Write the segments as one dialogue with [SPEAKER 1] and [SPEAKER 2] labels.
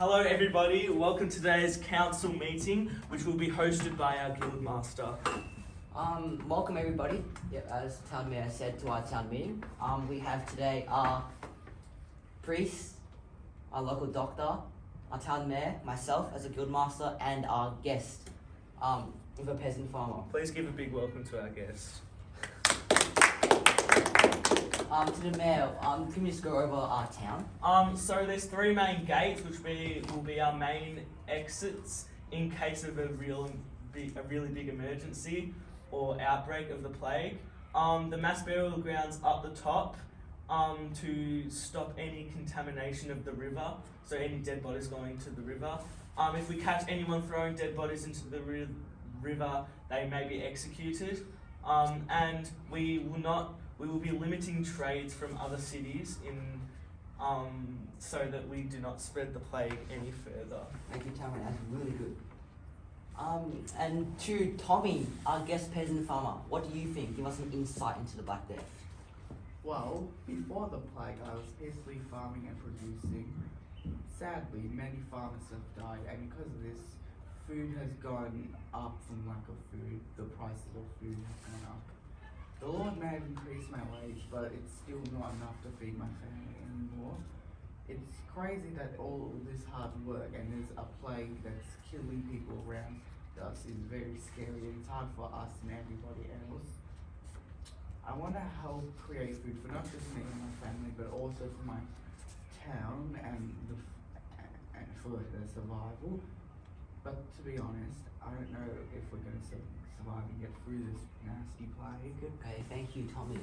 [SPEAKER 1] Hello everybody, welcome to today's council meeting, which will be hosted by our guild master.
[SPEAKER 2] Welcome everybody. Yep, as town mayor said, to our town meeting. We have today our priest, our local doctor, our town mayor, myself as a guild master, and our guest, with a peasant farmer.
[SPEAKER 1] Please give a big welcome to our guest.
[SPEAKER 2] To the mayor, can you just go over our town?
[SPEAKER 1] So there's three main gates, which will be our main exits in case of a really big emergency or outbreak of the plague. The mass burial grounds up the top to stop any contamination of the river, so any dead bodies going to the river. If we catch anyone throwing dead bodies into the river, they may be executed. And we will be limiting trades from other cities so that we do not spread the plague any further.
[SPEAKER 2] Thank you, Tamara. That's really good. And to Tommy, our guest peasant farmer, what do you think? Give us some insight into the Black Death.
[SPEAKER 3] Well, before the plague, I was peacefully farming and producing. Sadly, many farmers have died, and because of this, food has gone up from lack of food. The prices of food have gone up. The Lord may have increased my wage, but it's still not enough to feed my family anymore. It's crazy that all this hard work and there's a plague that's killing people around us is very scary, and it's hard for us and everybody else. I want to help create food for not just me and my family, but also for my town and for the survival. But to be honest, I don't know if we're going to survive and get through this nasty plague.
[SPEAKER 2] Okay, thank you, Tommy.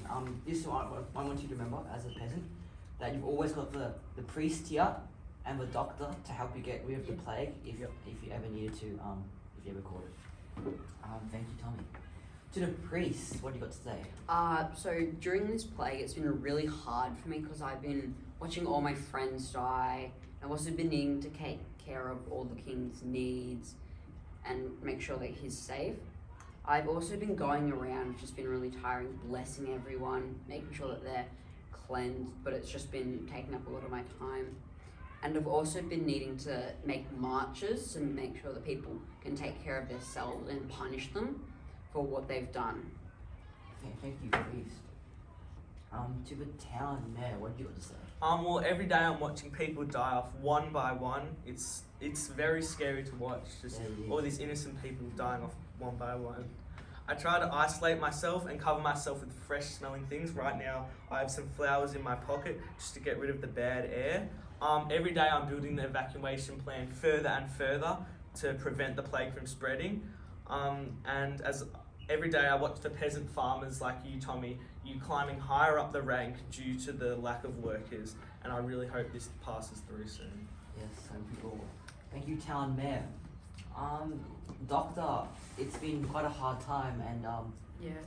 [SPEAKER 2] This is what I want you to remember as a peasant, that you've always got the priest here and the doctor to help you get rid of the plague if you ever needed to, if you ever caught it. Thank you, Tommy. To the priest, what do you got to say?
[SPEAKER 4] So during this plague, it's been really hard for me because I've been watching all my friends die. I've also been needing to take care of all the king's needs and make sure that he's safe. I've also been going around, which has been really tiring, blessing everyone, making sure that they're cleansed, but it's just been taking up a lot of my time. And I've also been needing to make marches and make sure that people can take care of themselves and punish them for what they've done.
[SPEAKER 2] Okay, thank you, priest. To the town mayor, what do you got to say?
[SPEAKER 1] Well, every day I'm watching people die off one by one. It's very scary to watch, just all these innocent people dying off one by one. I try to isolate myself and cover myself with fresh smelling things. Right now I have some flowers in my pocket just to get rid of the bad air. Every day I'm building the evacuation plan further and further to prevent the plague from spreading. And as every day I watch the peasant farmers like you, Tommy, you climbing higher up the rank due to the lack of workers, and I really hope this passes through soon.
[SPEAKER 2] Yes, thank you, town mayor. Doctor, it's been quite a hard time, and
[SPEAKER 5] Yeah, it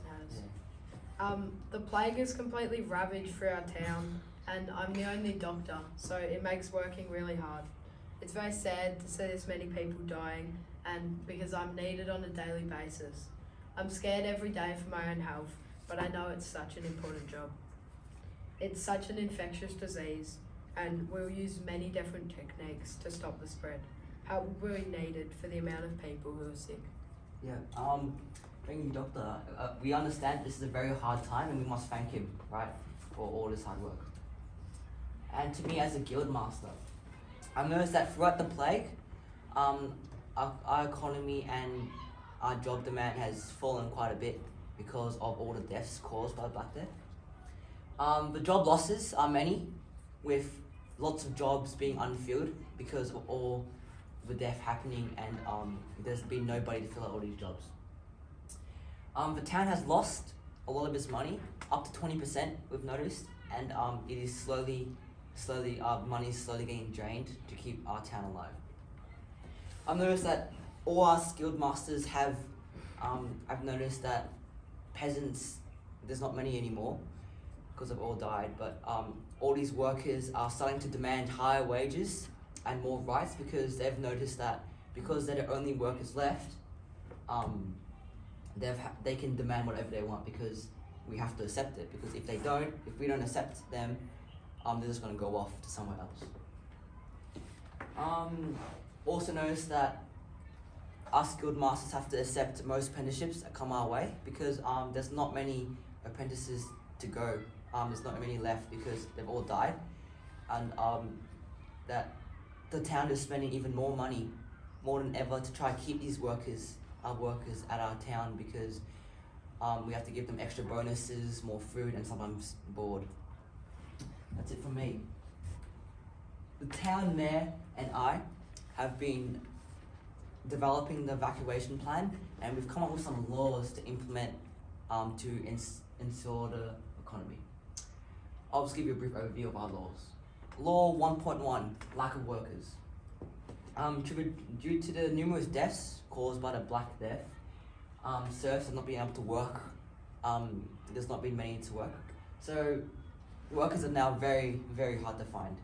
[SPEAKER 5] has. The plague has completely ravaged through our town, and I'm the only doctor, so it makes working really hard. It's very sad to see this many people dying, and because I'm needed on a daily basis. I'm scared every day for my own health, but I know it's such an important job. It's such an infectious disease, and we'll use many different techniques to stop the spread. Help will be needed for the amount of people who are sick.
[SPEAKER 2] yeah. Thank you, doctor. We understand this is a very hard time, and we must thank him, right, for all this hard work. And to me, as a guild master, I've noticed that throughout the plague, our economy and our job demand has fallen quite a bit because of all the deaths caused by Black Death. The job losses are many, with lots of jobs being unfilled because of all the death happening, and there's been nobody to fill out all these jobs. The town has lost a lot of its money, up to 20% we've noticed, and it is slowly, money is slowly getting drained to keep our town alive. I've noticed that all our skilled masters have, I've noticed that peasants, there's not many anymore because they've all died, but all these workers are starting to demand higher wages and more rights because they've noticed that because they're the only workers left, they can demand whatever they want because we have to accept it, because if we don't accept them, they're just going to go off to somewhere else. Also noticed that us guild masters have to accept most apprenticeships that come our way because there's not many apprentices to go. There's not many left because they've all died, and that the town is spending even more money, more than ever, to try to keep these workers at our town because we have to give them extra bonuses, more food, and sometimes board. That's it from me. The town mayor and I have been developing the evacuation plan, and we've come up with some laws to implement to ensure the economy. I'll just give you a brief overview of our laws. Law 1.1, lack of workers. Due to the numerous deaths caused by the Black Death, serfs have not been able to work. There's not been many to work. So workers are now very, very hard to find.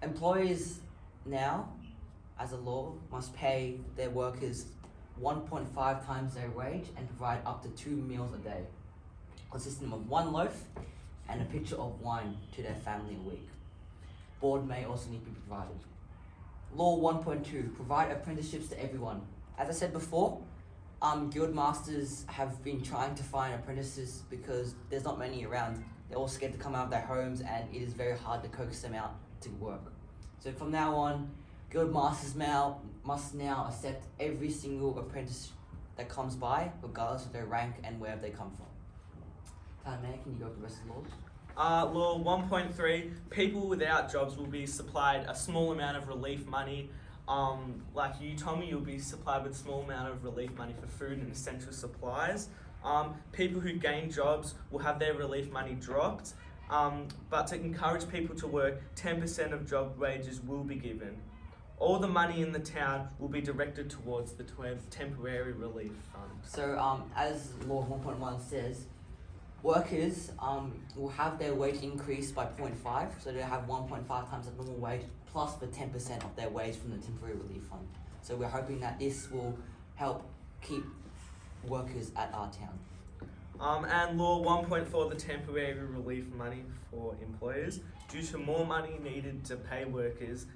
[SPEAKER 2] Employers now, as a law, must pay their workers 1.5 times their wage and provide up to 2 meals a day, consisting of 1 loaf and a pitcher of wine to their family a week. Board may also need to be provided. Law 1.2, provide apprenticeships to everyone. As I said before, guild masters have been trying to find apprentices because there's not many around. They're all scared to come out of their homes, and it is very hard to coax them out to work. So from now on, guild masters must now accept every single apprentice that comes by, regardless of their rank and where they come from. Town Mayor, can you go over the rest of the laws?
[SPEAKER 1] Law 1.3, people without jobs will be supplied a small amount of relief money. Like you, Tommy, you'll be supplied with a small amount of relief money for food and essential supplies. People who gain jobs will have their relief money dropped. But to encourage people to work, 10% of job wages will be given. All the money in the town will be directed towards the temporary relief fund.
[SPEAKER 2] So as Law 1.1 says, workers will have their wage increased by 0.5, so they'll have 1.5 times the normal wage plus the 10% of their wage from the temporary relief fund. So we're hoping that this will help keep workers at our town.
[SPEAKER 1] And Law 1.4, the temporary relief money for employers. Due to more money needed to pay workers,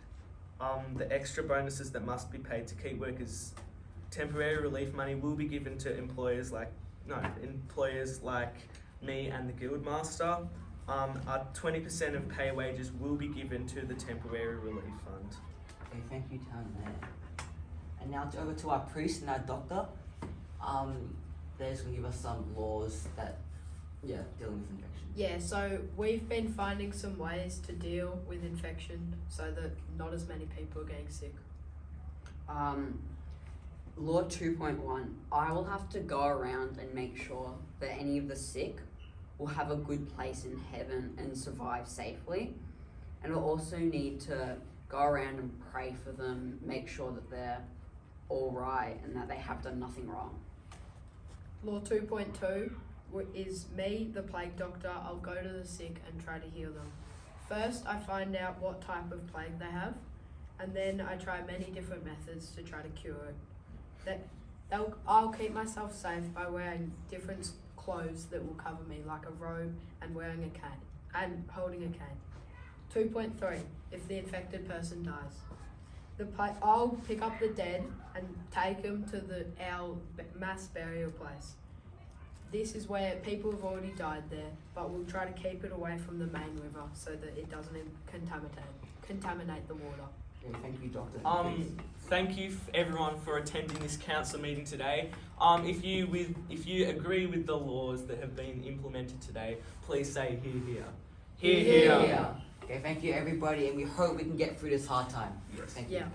[SPEAKER 1] the extra bonuses that must be paid to keep workers, temporary relief money will be given to employers like me and the Guildmaster. 20% of pay wages will be given to the temporary relief fund.
[SPEAKER 2] Okay, thank you, Town Mayor. And now over to our priest and our doctor. They're just going to give us some laws that, dealing with infection.
[SPEAKER 5] Yeah, so we've been finding some ways to deal with infection so that not as many people are getting sick.
[SPEAKER 4] Law 2.1, I will have to go around and make sure that any of the sick will have a good place in heaven and survive safely. And we'll also need to go around and pray for them, make sure that they're all right and that they have done nothing wrong.
[SPEAKER 5] Law 2.2 is me, the plague doctor. I'll go to the sick and try to heal them. First, I find out what type of plague they have, and then I try many different methods to try to cure it. I'll keep myself safe by wearing different clothes that will cover me, like a robe and wearing a cane, and holding a cane. 2.3, if the infected person dies. I'll pick up the dead and take them to our mass burial place. This is where people have already died there, but we'll try to keep it away from the main river so that it doesn't contaminate the water.
[SPEAKER 2] Okay, thank you, Doctor.
[SPEAKER 1] Thank you everyone for attending this council meeting today. If you agree with the laws that have been implemented today, please say hear, hear.
[SPEAKER 2] Hear, hear. Okay, thank you everybody, and we hope we can get through this hard time.
[SPEAKER 1] Yes.
[SPEAKER 2] Thank you.
[SPEAKER 5] Yeah.